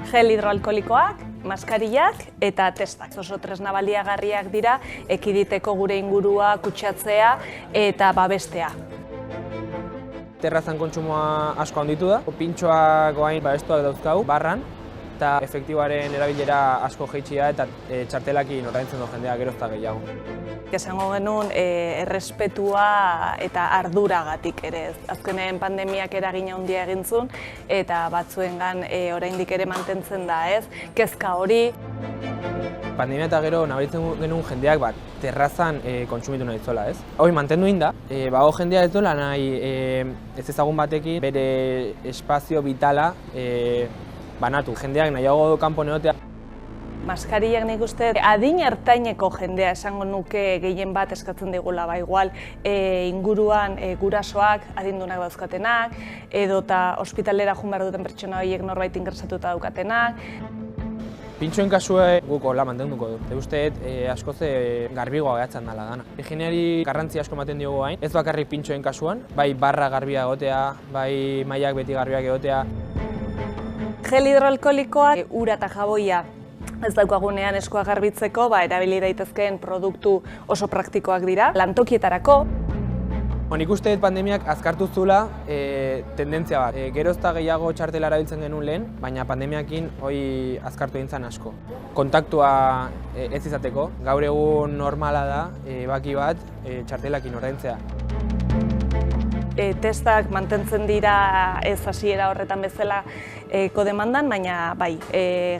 Gel hidroalkoholikoak, maskarillak eta testak. Oso tresna baliagarriak dira ekiditeko gure ingurua kutsatzea eta babestea. Terrazan kontsumoa asko handitu da. Pintxoak orain babestuak dauzkagu barran eta efektiboaren erabilera asko jaitsi da eta txartelakin ordaintzen du jendea gero eta gehiago. Esango genuen errespetua eta arduragatik ere. Azkenean pandemiak eragina handia egin zuen eta batzuengan oraindik ere mantentzen da, ez? Kezka hori. Pandemia eta gero nabaritzen genuen jendeak terrazan kontsumitu nahi zola, ez? Hoi mantendu inda, bago jendea ez dola nahi ez ezagun batekin bere espazio vitala banatu. Jendeak nahiago kanpo egotea. Maskarillak nik uste adin ertaineko jendea esango nuke gehien bat eskatzen digula, igual inguruan gurasoak, adindunak dauzkatenak, edota ospitalera joan behar duten pertsona horiek norbait ingresatuta daukatenak. Pintxoen kasue guk hola mantenduko du. Usteet askoz garbigoa gehatzen dela dana. Higienari garrantzi asko ematen diogu gain, ez bakarrik pintxoen kasuan, bai barra garbia egotea, bai mailak beti garbiak egotea. Gel hidroalkoholikoa, ura eta jaboia ez daukagunean eskua garbitzeko, erabili daitezkeen produktu oso praktikoak dira, lantokietarako. Nik uste pandemiak azkartu zula tendentzia bat. Geroz eta gehiago txartela erabiltzen genuen lehen, baina pandemiakin hori azkartu egin zen asko. Kontaktua ez izateko, gaur egun normala da, baki bat, txartelakin ordaintzea. Testak mantentzen dira ez hasiera horretan bezala kodemandan, baina bai,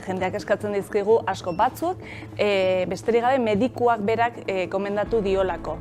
jendeak eskatzen dizkigu asko batzuk, besterik gabe medikuak berak gomendatu diolako.